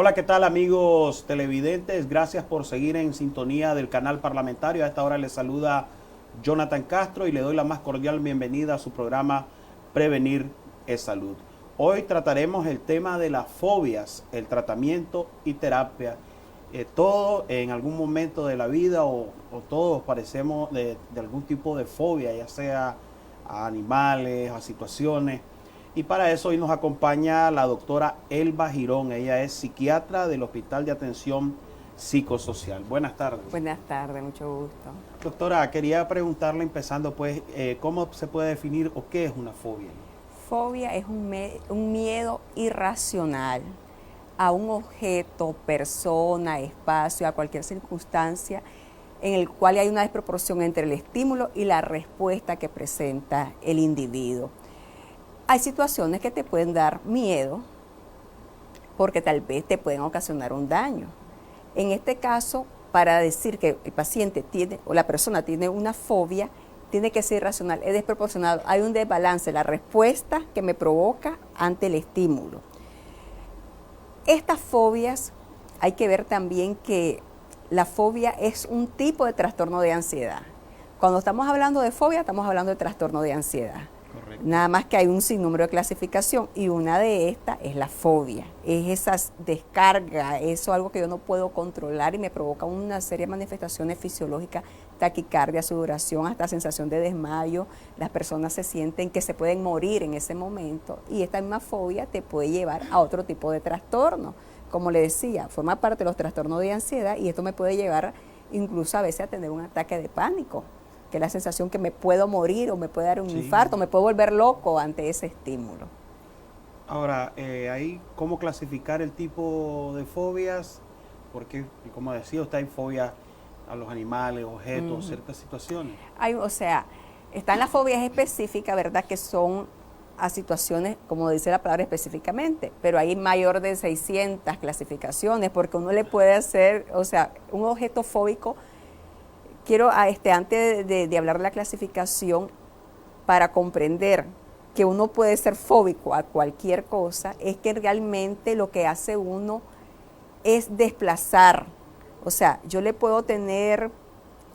Hola, ¿qué tal amigos televidentes? Gracias por seguir en sintonía del canal parlamentario. A esta hora les saluda Jonathan Castro y le doy la más cordial bienvenida a su programa Prevenir es Salud. Hoy trataremos el tema de las fobias, el tratamiento y terapia. Todo en algún momento de la vida o todos padecemos de algún tipo de fobia, ya sea a animales, a situaciones. Y para eso hoy nos acompaña la doctora Elba Girón. Ella es psiquiatra del Hospital de Atención Psicosocial. Buenas tardes. Buenas tardes, mucho gusto. Doctora, quería preguntarle empezando pues, ¿cómo se puede definir o qué es una fobia? Fobia es un miedo irracional a un objeto, persona, espacio, a cualquier circunstancia en el cual hay una desproporción entre el estímulo y la respuesta que presenta el individuo. Hay situaciones que te pueden dar miedo porque tal vez te pueden ocasionar un daño. En este caso, para decir que el paciente tiene o la persona tiene una fobia, tiene que ser irracional, es desproporcionado. Hay un desbalance, la respuesta que me provoca ante el estímulo. Estas fobias, hay que ver también que la fobia es un tipo de trastorno de ansiedad. Cuando estamos hablando de fobia, estamos hablando de trastorno de ansiedad. Correcto. Nada más que hay un sinnúmero de clasificación y una de estas es la fobia. Es esa descarga, eso algo que yo no puedo controlar y me provoca una serie de manifestaciones fisiológicas, taquicardia, sudoración, hasta sensación de desmayo. Las personas se sienten que se pueden morir en ese momento y esta misma fobia te puede llevar a otro tipo de trastorno. Como le decía, forma parte de los trastornos de ansiedad y esto me puede llevar incluso a veces a tener un ataque de pánico, que es la sensación que me puedo morir o me puede dar un infarto, me puedo volver loco ante ese estímulo. Ahora, ¿hay cómo clasificar el tipo de fobias? Porque, como decía usted, hay fobias a los animales, objetos, ciertas situaciones. Están las fobias específicas, ¿verdad?, que son a situaciones, como dice la palabra específicamente, pero hay mayor de 600 clasificaciones, porque uno le puede hacer, un objeto fóbico. Quiero, antes de hablar de la clasificación, para comprender que uno puede ser fóbico a cualquier cosa, es que realmente lo que hace uno es desplazar. O sea, yo le puedo tener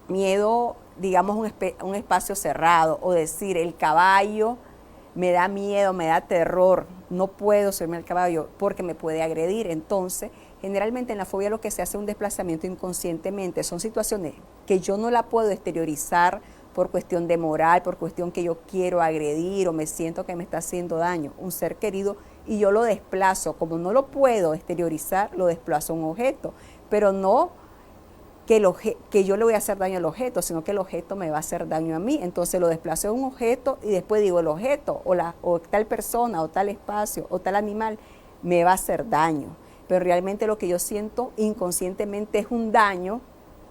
miedo, digamos, un espacio cerrado, o decir, el caballo me da miedo, me da terror, no puedo subirme al caballo porque me puede agredir. Entonces, generalmente en la fobia lo que se hace es un desplazamiento inconscientemente. Son situaciones que yo no la puedo exteriorizar por cuestión de moral, por cuestión que yo quiero agredir o me siento que me está haciendo daño un ser querido y yo lo desplazo. Como no lo puedo exteriorizar, lo desplazo a un objeto, pero no que yo le voy a hacer daño al objeto, sino que el objeto me va a hacer daño a mí. Entonces lo desplazo a un objeto y después digo, el objeto o tal persona o tal espacio o tal animal me va a hacer daño. Pero realmente lo que yo siento inconscientemente es un daño.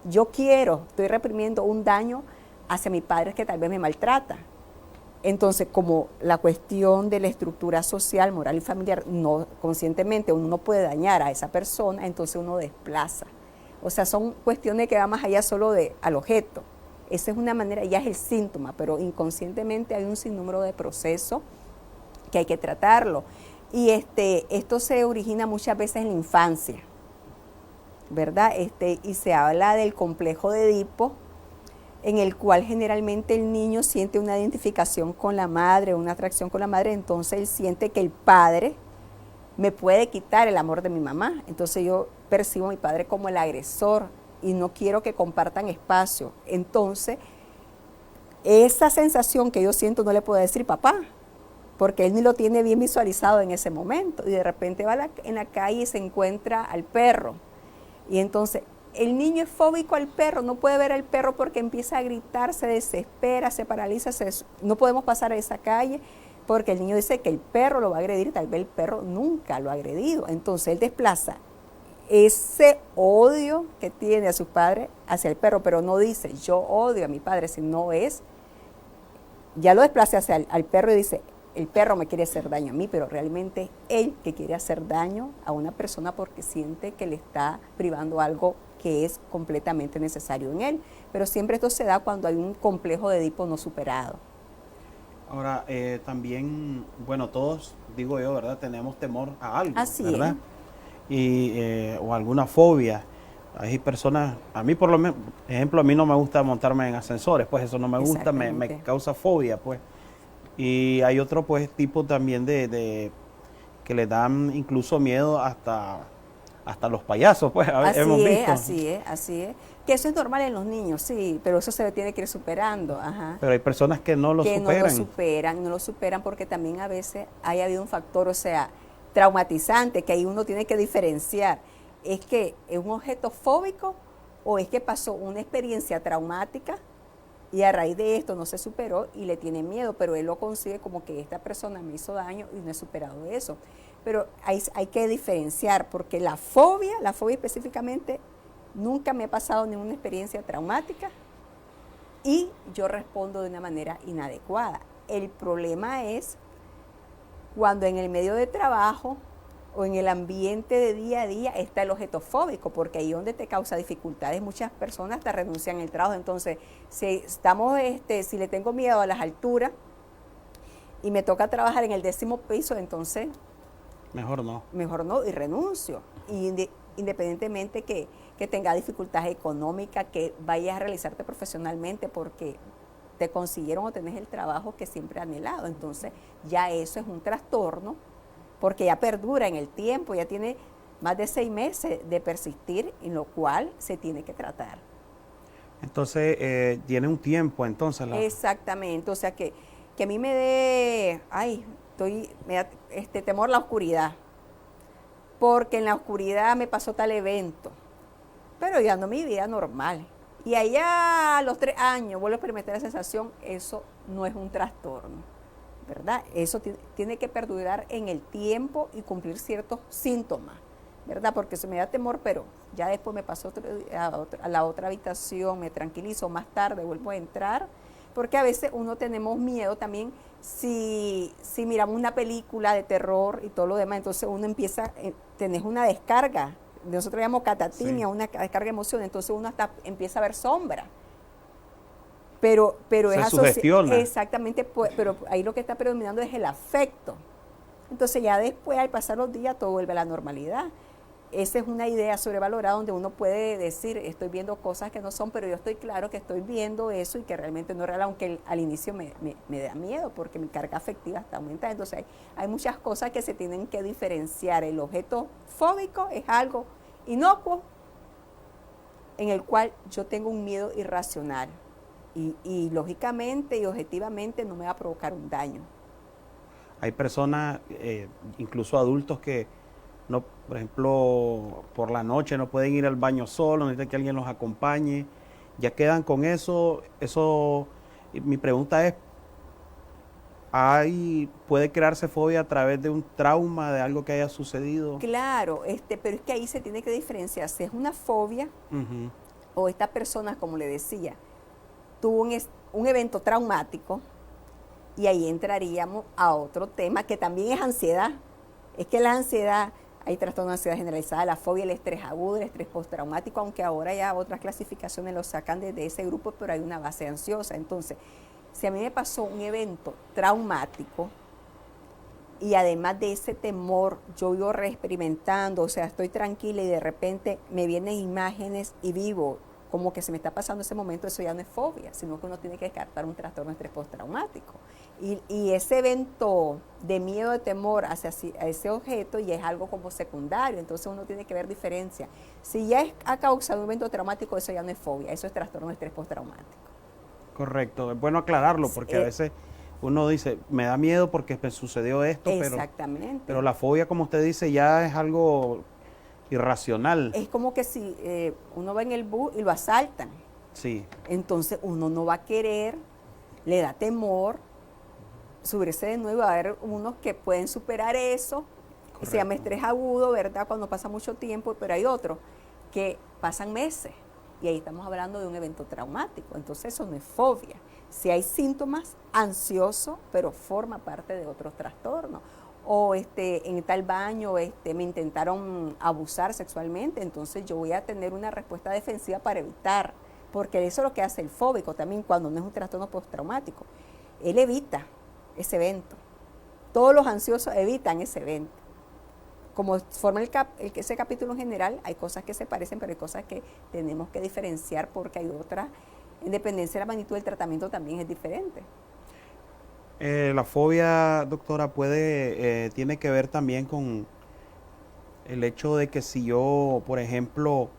Estoy reprimiendo un daño hacia mi padre que tal vez me maltrata. Entonces, como la cuestión de la estructura social, moral y familiar, no conscientemente uno no puede dañar a esa persona, entonces uno desplaza. O sea, son cuestiones que van más allá solo al objeto. Esa es una manera, ya es el síntoma, pero inconscientemente hay un sinnúmero de procesos que hay que tratarlo. Y esto se origina muchas veces en la infancia, ¿verdad? Y se habla del complejo de Edipo, en el cual generalmente el niño siente una identificación con la madre, una atracción con la madre, entonces él siente que el padre me puede quitar el amor de mi mamá. Entonces yo percibo a mi padre como el agresor y no quiero que compartan espacio. Entonces, esa sensación que yo siento no le puedo decir papá, porque él ni lo tiene bien visualizado en ese momento. Y de repente va en la calle y se encuentra al perro. Y entonces el niño es fóbico al perro, no puede ver al perro porque empieza a gritar, se desespera, se paraliza, no podemos pasar a esa calle porque el niño dice que el perro lo va a agredir, tal vez el perro nunca lo ha agredido. Entonces él desplaza ese odio que tiene a su padre hacia el perro, pero no dice yo odio a mi padre, sino ya lo desplaza hacia al perro y dice el perro me quiere hacer daño a mí, pero realmente es él que quiere hacer daño a una persona porque siente que le está privando algo que es completamente necesario en él. Pero siempre esto se da cuando hay un complejo de Edipo no superado. Ahora, también, bueno, todos, digo yo, ¿verdad? Tenemos temor a algo, Así ¿verdad? o alguna fobia. Hay personas, a mí por lo menos, ejemplo, a mí no me gusta montarme en ascensores, pues eso no me gusta, me causa fobia, pues. Y hay otro pues tipo también de que le dan incluso miedo hasta los payasos, pues hemos visto. Así es. Que eso es normal en los niños, sí, pero eso se tiene que ir superando. Ajá. Pero hay personas que no lo superan. No lo superan porque también a veces haya habido un factor, o sea, traumatizante, que ahí uno tiene que diferenciar. ¿Es que es un objeto fóbico o es que pasó una experiencia traumática y a raíz de esto no se superó y le tiene miedo, pero él lo concibe como que esta persona me hizo daño y no he superado eso? Pero hay que diferenciar, porque la fobia específicamente, nunca me ha pasado ninguna experiencia traumática y yo respondo de una manera inadecuada. El problema es cuando en el medio de trabajo o en el ambiente de día a día está el objeto fóbico, porque ahí donde te causa dificultades, muchas personas te renuncian al trabajo. Entonces, si le tengo miedo a las alturas y me toca trabajar en el 10º piso, entonces mejor no y renuncio. Y independientemente que tenga dificultades económicas, que vayas a realizarte profesionalmente porque te consiguieron o tenés el trabajo que siempre has anhelado. Entonces, ya eso es un trastorno, porque ya perdura en el tiempo, ya tiene más de 6 meses de persistir, en lo cual se tiene que tratar. Entonces, tiene un tiempo, entonces. Exactamente, o sea que a mí me dé, me da temor la oscuridad, porque en la oscuridad me pasó tal evento, pero ya ando mi vida normal. Y allá a los 3 años vuelvo a experimentar la sensación, eso no es un trastorno, ¿verdad? Eso tiene que perdurar en el tiempo y cumplir ciertos síntomas, ¿verdad? Porque se me da temor, pero ya después me paso a la otra habitación, me tranquilizo, más tarde vuelvo a entrar, porque a veces uno tenemos miedo también si miramos una película de terror y todo lo demás, entonces uno empieza, tenés una descarga, nosotros llamamos catatimia, sí, una descarga de emociones, entonces uno hasta empieza a ver sombra. Pero se sugestiona. Exactamente, pero ahí lo que está predominando es el afecto. Entonces ya después, al pasar los días, todo vuelve a la normalidad. Esa es una idea sobrevalorada donde uno puede decir, estoy viendo cosas que no son, pero yo estoy claro que estoy viendo eso y que realmente no es real, aunque al inicio me da miedo porque mi carga afectiva está aumentada. Entonces hay muchas cosas que se tienen que diferenciar. El objeto fóbico es algo inocuo en el cual yo tengo un miedo irracional y lógicamente y objetivamente no me va a provocar un daño. Hay personas, incluso adultos, que no, por ejemplo, por la noche no pueden ir al baño solo, necesitan que alguien los acompañe, ya quedan con eso. Mi pregunta es, ¿puede crearse fobia a través de un trauma, de algo que haya sucedido? Claro, pero es que ahí se tiene que diferenciar si es una fobia o esta persona, como le decía, tuvo un evento traumático, y ahí entraríamos a otro tema que también es ansiedad. Es que la ansiedad, hay trastorno de ansiedad generalizada, la fobia, el estrés agudo, el estrés postraumático, aunque ahora ya otras clasificaciones lo sacan de ese grupo, pero hay una base ansiosa. Entonces, si a mí me pasó un evento traumático y además de ese temor yo vivo reexperimentando, o sea, estoy tranquila y de repente me vienen imágenes y vivo como que se me está pasando ese momento, eso ya no es fobia, sino que uno tiene que descartar un trastorno de estrés postraumático. Y ese evento de miedo, de temor a ese objeto ya es algo como secundario, entonces uno tiene que ver diferencia. Si ya ha causado un evento traumático, eso ya no es fobia, eso es trastorno de estrés postraumático. Correcto, es bueno aclararlo porque a veces uno dice, me da miedo porque me sucedió esto, pero la fobia, como usted dice, ya es algo irracional. Es como que si uno va en el bus y lo asaltan. Sí. Entonces uno no va a querer, le da temor subirse de nuevo. Va a haber unos que pueden superar eso. Correcto. Se llama estrés agudo, ¿verdad? Cuando pasa mucho tiempo, pero hay otros que pasan meses. Y ahí estamos hablando de un evento traumático. Entonces eso no es fobia. Si hay síntomas ansiosos, pero forma parte de otros trastornos. O en tal baño me intentaron abusar sexualmente, entonces yo voy a tener una respuesta defensiva para evitar, porque eso es lo que hace el fóbico también cuando no es un trastorno postraumático. Él evita ese evento. Todos los ansiosos evitan ese evento. como forma ese capítulo en general, hay cosas que se parecen, pero hay cosas que tenemos que diferenciar porque hay otras, en dependencia de la magnitud del tratamiento también es diferente. La fobia, doctora, tiene que ver también con el hecho de que si yo, por ejemplo,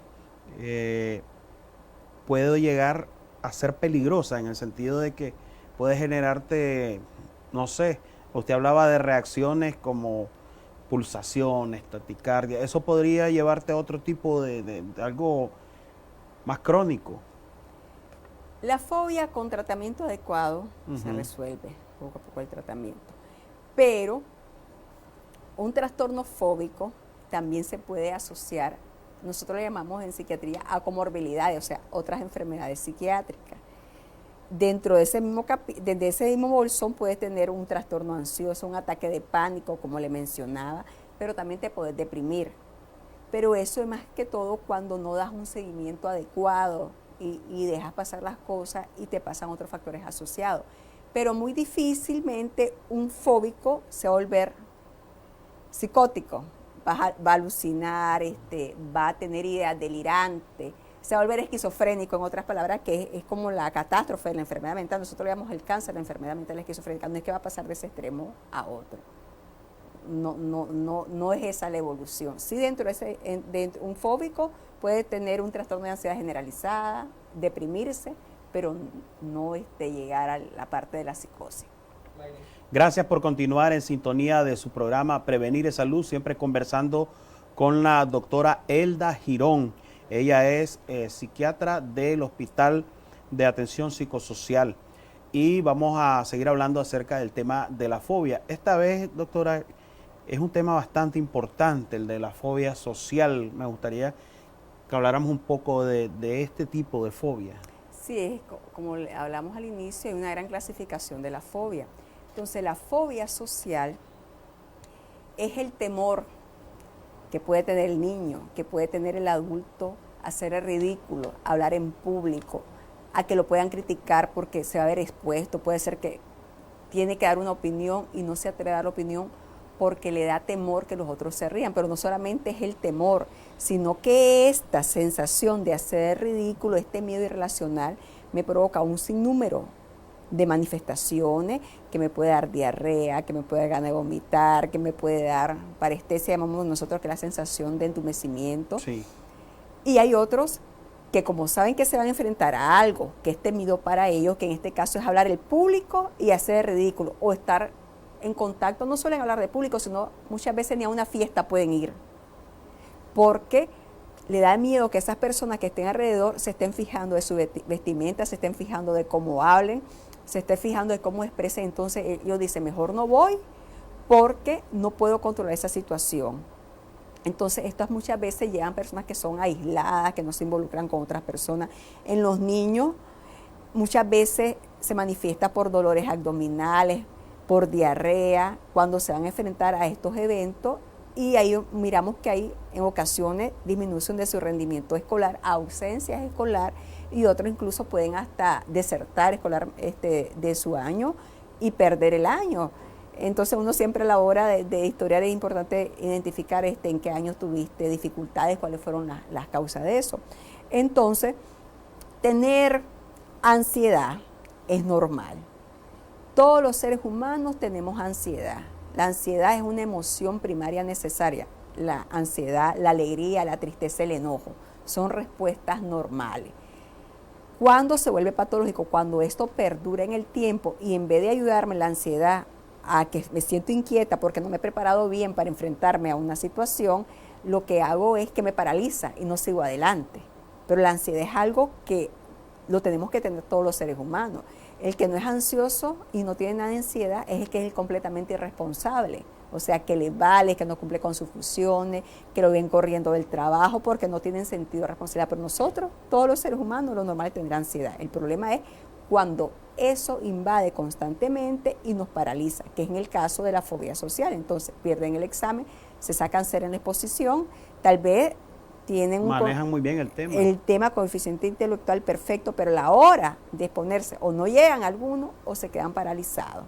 puedo llegar a ser peligrosa en el sentido de que puede generarte, no sé, usted hablaba de reacciones como pulsaciones, taquicardia, eso podría llevarte a otro tipo de algo más crónico. La fobia con tratamiento adecuado se Ujú. resuelve poco a poco el tratamiento, pero un trastorno fóbico también se puede asociar, nosotros le llamamos en psiquiatría a comorbilidades, o sea, otras enfermedades psiquiátricas. Dentro de ese mismo bolsón puedes tener un trastorno ansioso, un ataque de pánico, como le mencionaba, pero también te puedes deprimir. Pero eso es más que todo cuando no das un seguimiento adecuado y dejas pasar las cosas y te pasan otros factores asociados. Pero muy difícilmente un fóbico se va a volver psicótico, va a alucinar, va a tener ideas delirantes, se va a volver esquizofrénico, en otras palabras, que es como la catástrofe de la enfermedad mental. Nosotros le llamamos el cáncer, la enfermedad mental esquizofrénica. No es que va a pasar de ese extremo a otro. No es esa la evolución. Sí, dentro de un fóbico puede tener un trastorno de ansiedad generalizada, deprimirse, pero no llegar a la parte de la psicosis. Gracias por continuar en sintonía de su programa Prevenir es Salud, siempre conversando con la doctora Elda Girón. Ella es psiquiatra del Hospital de Atención Psicosocial y vamos a seguir hablando acerca del tema de la fobia. Esta vez, doctora, es un tema bastante importante, el de la fobia social. Me gustaría que habláramos un poco de este tipo de fobia. Sí, como hablamos al inicio, hay una gran clasificación de la fobia. Entonces, la fobia social es el temor que puede tener el niño, que puede tener el adulto a hacer el ridículo, a hablar en público, a que lo puedan criticar porque se va a ver expuesto. Puede ser que tiene que dar una opinión y no se atreve a dar la opinión porque le da temor que los otros se rían. Pero no solamente es el temor, sino que esta sensación de hacer ridículo, este miedo irracional, me provoca un sinnúmero de manifestaciones, que me puede dar diarrea, que me puede dar ganas de vomitar, que me puede dar parestesia, llamamos nosotros, que es la sensación de entumecimiento. Sí. Y hay otros que, como saben que se van a enfrentar a algo que es temido para ellos, que en este caso es hablar el público y hacer ridículo, o estar en contacto, no suelen hablar de público, sino muchas veces ni a una fiesta pueden ir, porque le da miedo que esas personas que estén alrededor se estén fijando de su vestimenta, se estén fijando de cómo hablen, se estén fijando de cómo expresen. Entonces ellos dicen, mejor no voy porque no puedo controlar esa situación. Entonces estas muchas veces llegan personas que son aisladas, que no se involucran con otras personas. En los niños muchas veces se manifiesta por dolores abdominales, por diarrea, cuando se van a enfrentar a estos eventos, y ahí miramos que hay en ocasiones disminución de su rendimiento escolar, ausencias escolar, y otros incluso pueden hasta desertar escolar de su año y perder el año. Entonces uno siempre a la hora de historiar es importante identificar en qué años tuviste dificultades, cuáles fueron las causas de eso. Entonces, tener ansiedad es normal. Todos los seres humanos tenemos ansiedad. La ansiedad es una emoción primaria necesaria. La ansiedad, la alegría, la tristeza, el enojo son respuestas normales. ¿Cuándo se vuelve patológico? Cuando esto perdura en el tiempo y en vez de ayudarme la ansiedad a que me siento inquieta porque no me he preparado bien para enfrentarme a una situación, lo que hago es que me paraliza y no sigo adelante. Pero la ansiedad es algo que lo tenemos que tener todos los seres humanos. El que no es ansioso y no tiene nada de ansiedad es el que es completamente irresponsable. O sea, que le vale, que no cumple con sus funciones, que lo ven corriendo del trabajo porque no tienen sentido de responsabilidad. Pero nosotros, todos los seres humanos, lo normal es tener ansiedad. El problema es cuando eso invade constantemente y nos paraliza, que es en el caso de la fobia social. Entonces, pierden el examen, se sacan cero en la exposición, tal vez manejan muy bien el tema. Coeficiente intelectual perfecto, pero a la hora de exponerse o no llegan algunos o se quedan paralizados.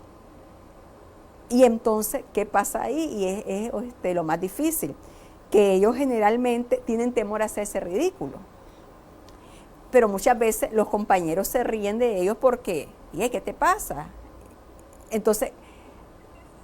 Y entonces, ¿qué pasa ahí? Y es lo más difícil, que ellos generalmente tienen temor a hacerse ridículo. Pero muchas veces los compañeros se ríen de ellos porque, ¿qué te pasa? Entonces,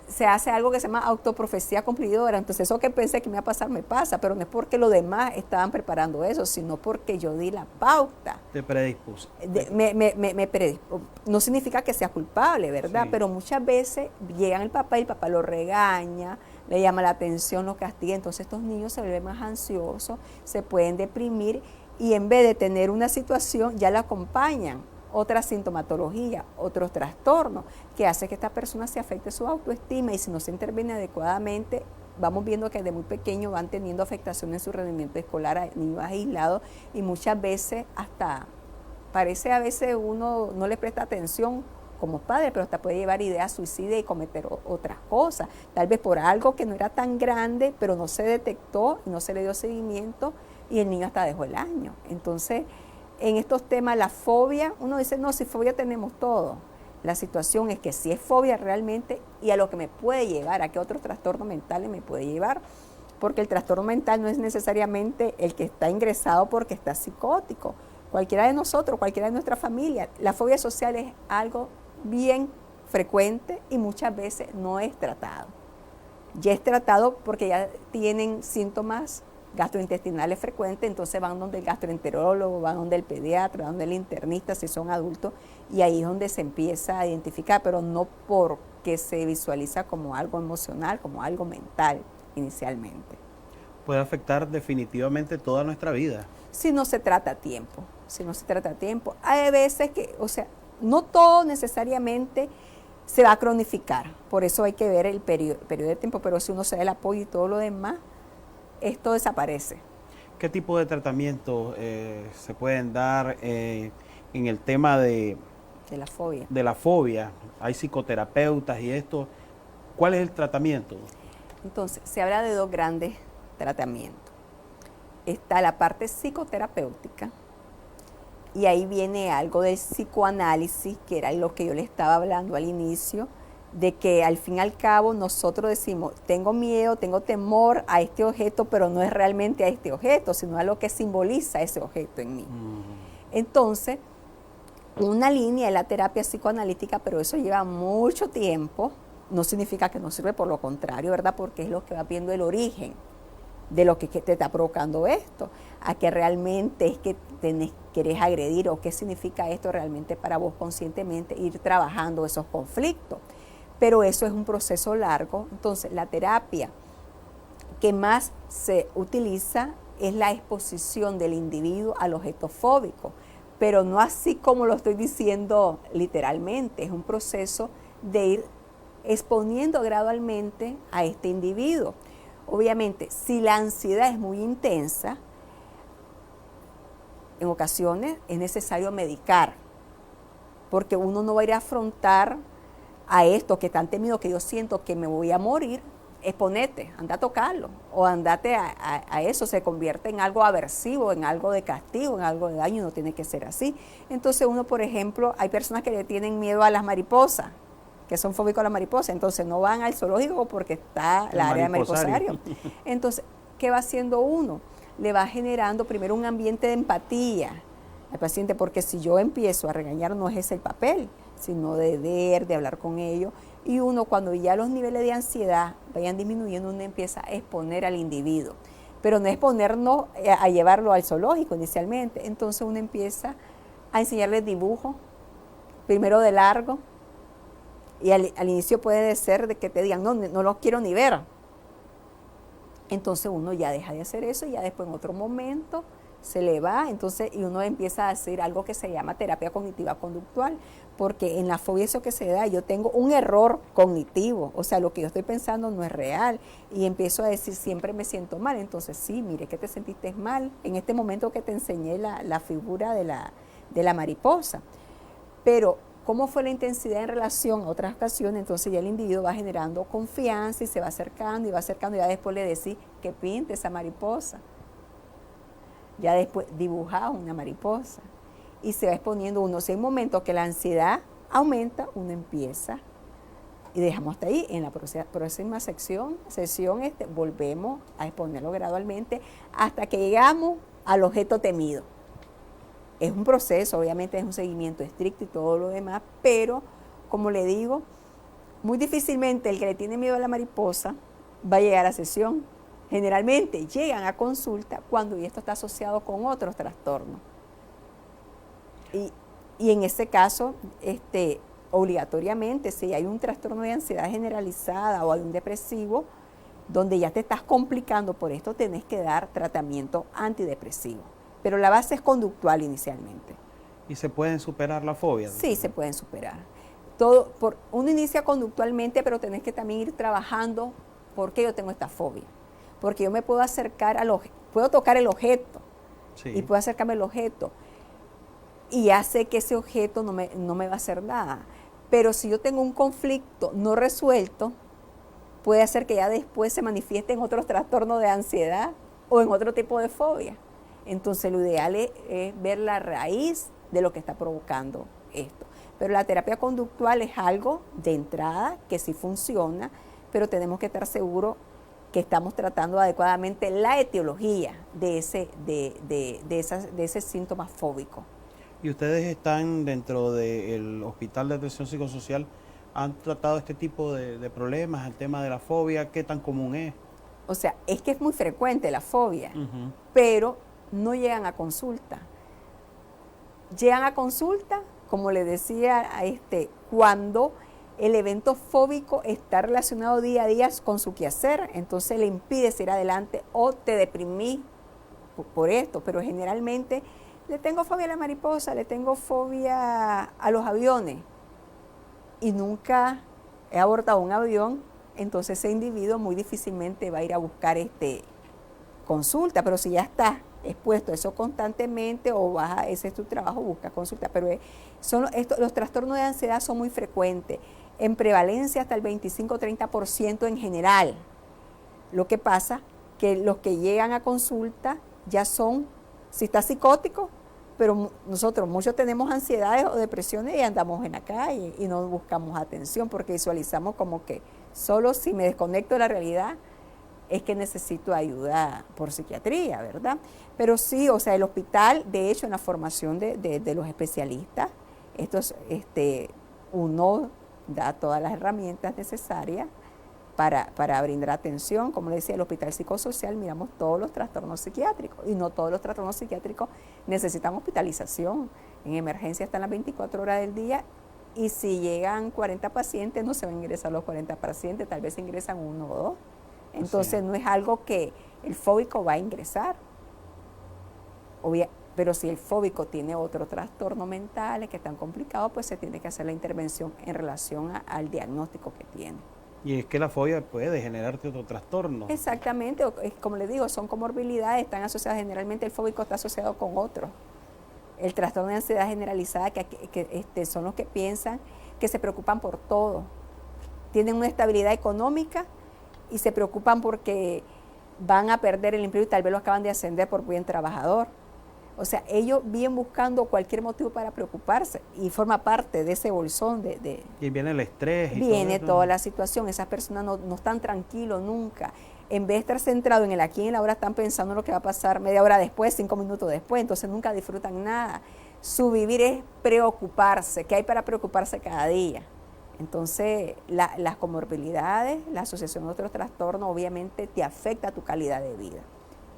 se hace algo que se llama autoprofecía cumplidora. Entonces, eso que pensé que me iba a pasar, me pasa, pero no es porque los demás estaban preparando eso, sino porque yo di la pauta. Te predispuse. Me predispuso. No significa que sea culpable, ¿verdad? Sí. Pero muchas veces llegan el papá y el papá lo regaña, le llama la atención, lo castiga. Entonces, estos niños se vuelven más ansiosos, se pueden deprimir y en vez de tener una situación, ya la acompañan otra sintomatología, otros trastornos, que hace que esta persona se afecte su autoestima y si no se interviene adecuadamente, vamos viendo que desde muy pequeños van teniendo afectaciones en su rendimiento escolar a niños aislados y muchas veces hasta parece a veces uno no le presta atención como padre, pero hasta puede llevar ideas suicidas y cometer otras cosas, tal vez por algo que no era tan grande, pero no se detectó y no se le dio seguimiento y el niño hasta dejó el año. Entonces, en estos temas, la fobia, uno dice, no, si fobia tenemos todo. La situación es que si es fobia realmente y a lo que me puede llevar, a qué otros trastornos mentales me puede llevar, porque el trastorno mental no es necesariamente el que está ingresado porque está psicótico. Cualquiera de nosotros, cualquiera de nuestra familia, la fobia social es algo bien frecuente y muchas veces no es tratado. Ya es tratado porque ya tienen síntomas gastrointestinales frecuentes, entonces van donde el gastroenterólogo, van donde el pediatra, van donde el internista si son adultos, y ahí es donde se empieza a identificar, pero no porque se visualiza como algo emocional, como algo mental inicialmente. Puede afectar definitivamente toda nuestra vida. Si no se trata a tiempo, Hay veces que, no todo necesariamente se va a cronificar, por eso hay que ver el periodo de tiempo, pero si uno se da el apoyo y todo lo demás, esto desaparece. ¿Qué tipo de tratamientos se pueden dar en el tema de la fobia? De la fobia. Hay psicoterapeutas y esto. ¿Cuál es el tratamiento? Entonces, se habla de dos grandes tratamientos. Está la parte psicoterapéutica y ahí viene algo del psicoanálisis, que era lo que yo le estaba hablando al inicio, de que al fin y al cabo nosotros decimos, tengo miedo, tengo temor a este objeto, pero no es realmente a este objeto, sino a lo que simboliza ese objeto en mí. Entonces, una línea es la terapia psicoanalítica, pero eso lleva mucho tiempo, no significa que no sirve, por lo contrario, ¿verdad? Porque es lo que va viendo el origen de lo que te está provocando esto, a que realmente es que querés agredir o qué significa esto realmente para vos conscientemente, ir trabajando esos conflictos. Pero eso es un proceso largo. Entonces, la terapia que más se utiliza es la exposición del individuo al objeto fóbico, pero no así como lo estoy diciendo literalmente, es un proceso de ir exponiendo gradualmente a este individuo. Obviamente, si la ansiedad es muy intensa, en ocasiones es necesario medicar, porque uno no va a ir a afrontar a esto que tan temido que yo siento que me voy a morir, exponete, anda a tocarlo, o andate a eso, se convierte en algo aversivo, en algo de castigo, en algo de daño, no tiene que ser así. Entonces uno, por ejemplo, hay personas que le tienen miedo a las mariposas, que son fóbicos a las mariposas, entonces no van al zoológico porque está la área de mariposario. Entonces, ¿qué va haciendo uno? Le va generando primero un ambiente de empatía al paciente, porque si yo empiezo a regañar no es ese el papel, sino de ver, de hablar con ellos, y uno cuando ya los niveles de ansiedad vayan disminuyendo, uno empieza a exponer al individuo, pero no exponernos a llevarlo al zoológico inicialmente, entonces uno empieza a enseñarles dibujo, primero de largo, y al inicio puede ser de que te digan, no los quiero ni ver, entonces uno ya deja de hacer eso y ya después en otro momento se le va, entonces, y uno empieza a hacer algo que se llama terapia cognitiva conductual, porque en la fobia eso que se da, yo tengo un error cognitivo, o sea, lo que yo estoy pensando no es real, y empiezo a decir, siempre me siento mal, entonces sí, mire que te sentiste mal, en este momento que te enseñé la figura de la mariposa, pero ¿cómo fue la intensidad en relación a otras ocasiones? Entonces ya el individuo va generando confianza y se va acercando, y ya después le decís que pinte esa mariposa. Ya después dibujado una mariposa y se va exponiendo uno. Si hay momentos que la ansiedad aumenta, uno empieza Y dejamos hasta ahí. En la próxima sesión volvemos a exponerlo gradualmente hasta que llegamos al objeto temido. Es un proceso, obviamente es un seguimiento estricto y todo lo demás, pero como le digo, muy difícilmente el que le tiene miedo a la mariposa va a llegar a sesión. Generalmente llegan a consulta cuando esto está asociado con otros trastornos. Y en ese caso, obligatoriamente, si hay un trastorno de ansiedad generalizada o hay un depresivo, donde ya te estás complicando por esto, tenés que dar tratamiento antidepresivo. Pero la base es conductual inicialmente. ¿Y se pueden superar la fobia? Sí, se pueden superar. Uno inicia conductualmente, pero tenés que también ir trabajando por qué yo tengo esta fobia. Porque yo me puedo acercar puedo tocar el objeto, sí, y puedo acercarme al objeto. Y ya sé que ese objeto no me va a hacer nada. Pero si yo tengo un conflicto no resuelto, puede hacer que ya después se manifieste en otros trastornos de ansiedad o en otro tipo de fobia. Entonces lo ideal es ver la raíz de lo que está provocando esto. Pero la terapia conductual es algo de entrada que sí funciona, pero tenemos que estar seguros que estamos tratando adecuadamente la etiología de ese síntoma fóbico. ¿Y ustedes están dentro del Hospital de Atención Psicosocial? ¿Han tratado este tipo de problemas, el tema de la fobia? ¿Qué tan común es? O sea, es que es muy frecuente la fobia, pero no llegan a consulta. Llegan a consulta, como le decía, cuando el evento fóbico está relacionado día a día con su quehacer, entonces le impide seguir adelante o te deprimí por esto, pero generalmente le tengo fobia a la mariposa, le tengo fobia a los aviones y nunca he abordado un avión, entonces ese individuo muy difícilmente va a ir a buscar consulta, pero si ya está expuesto a eso constantemente o ese es tu trabajo, busca consulta, pero los trastornos de ansiedad son muy frecuentes, en prevalencia hasta el 25-30% en general. Lo que pasa que los que llegan a consulta ya son, si está psicótico, pero muchos tenemos ansiedades o depresiones y andamos en la calle y no buscamos atención porque visualizamos como que solo si me desconecto de la realidad es que necesito ayuda por psiquiatría, ¿verdad? Pero sí, o sea, el hospital, de hecho, en la formación de los especialistas, uno da todas las herramientas necesarias para brindar atención. Como le decía, el Hospital Psicosocial miramos todos los trastornos psiquiátricos y no todos los trastornos psiquiátricos necesitan hospitalización. En emergencia están las 24 horas del día y si llegan 40 pacientes no se van a ingresar los 40 pacientes, tal vez ingresan 1 o 2. Entonces no es algo que el fóbico va a ingresar. Pero si el fóbico tiene otro trastorno mental que están complicados, pues se tiene que hacer la intervención en relación al diagnóstico que tiene. Y es que la fobia puede generarte otro trastorno. Exactamente, como les digo, son comorbilidades, están asociadas, generalmente el fóbico está asociado con otro. El trastorno de ansiedad generalizada, que son los que piensan, que se preocupan por todo. Tienen una estabilidad económica y se preocupan porque van a perder el empleo y tal vez lo acaban de ascender por buen trabajador. O sea, ellos vienen buscando cualquier motivo para preocuparse y forma parte de ese bolsón y viene el estrés. Viene toda la situación. Esas personas no están tranquilos nunca. En vez de estar centrados en el aquí y en la ahora, están pensando en lo que va a pasar media hora después, 5 minutos después. Entonces nunca disfrutan nada. Su vivir es preocuparse. ¿Qué hay para preocuparse cada día? Entonces, las comorbilidades, la asociación de otros trastornos, obviamente te afecta a tu calidad de vida.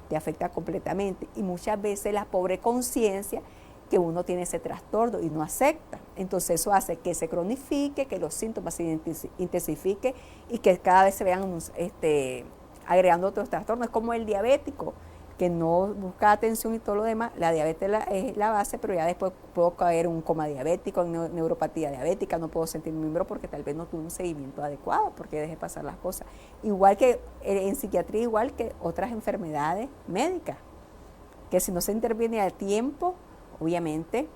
Te afecta completamente y muchas veces la pobre conciencia que uno tiene ese trastorno y no acepta. Entonces eso hace que se cronifique, que los síntomas se intensifiquen y que cada vez se vean agregando otros trastornos. Es como el diabético, que no busca atención y todo lo demás. La diabetes es la base, pero ya después puedo caer en un coma diabético, en neuropatía diabética, no puedo sentir mi miembro porque tal vez no tuve un seguimiento adecuado, porque dejé pasar las cosas. Igual que en psiquiatría, igual que otras enfermedades médicas, que si no se interviene a tiempo, obviamente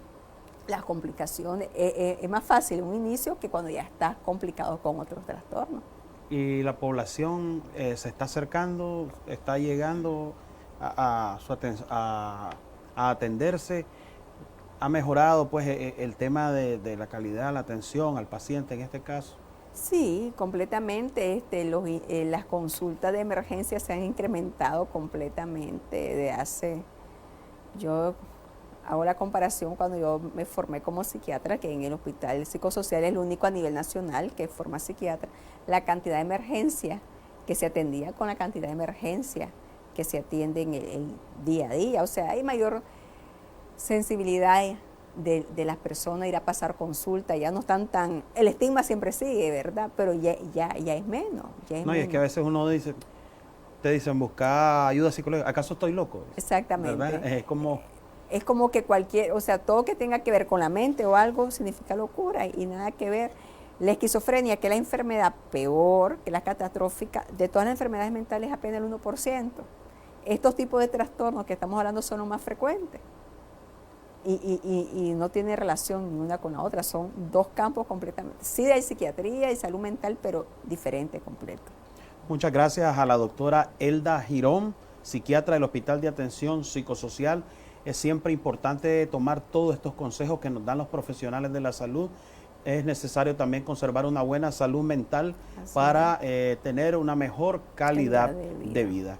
las complicaciones, es más fácil un inicio que cuando ya estás complicado con otros trastornos. ¿Y la población se está acercando, está llegando a atenderse? ¿Ha mejorado pues el tema de la calidad, la atención al paciente en este caso? Sí, completamente. Las consultas de emergencia se han incrementado completamente de hace. Yo hago la comparación cuando yo me formé como psiquiatra, que en el hospital psicosocial es el único a nivel nacional que forma psiquiatra, la cantidad de emergencias que se atendía con la cantidad de emergencias que se atiende en el día a día. O sea, hay mayor sensibilidad de las personas ir a pasar consulta, ya no están tan, el estigma siempre sigue, ¿verdad? Pero ya es menos, ya es No, y menos. es que a veces uno dice, te dicen buscar ayuda psicológica, ¿acaso estoy loco? Exactamente. ¿Verdad? Es como que cualquier, o sea, todo que tenga que ver con la mente o algo significa locura y nada que ver. La esquizofrenia, que es la enfermedad peor que la catastrófica, de todas las enfermedades mentales apenas el 1%. Estos tipos de trastornos que estamos hablando son los más frecuentes. Y no tiene relación ni una con la otra, son dos campos completamente. Sí hay psiquiatría y salud mental, pero diferente, completo. Muchas gracias a la doctora Elda Girón, psiquiatra del Hospital de Atención Psicosocial. Es siempre importante tomar todos estos consejos que nos dan los profesionales de la salud. Es necesario también conservar una buena salud mental para tener una mejor calidad de vida.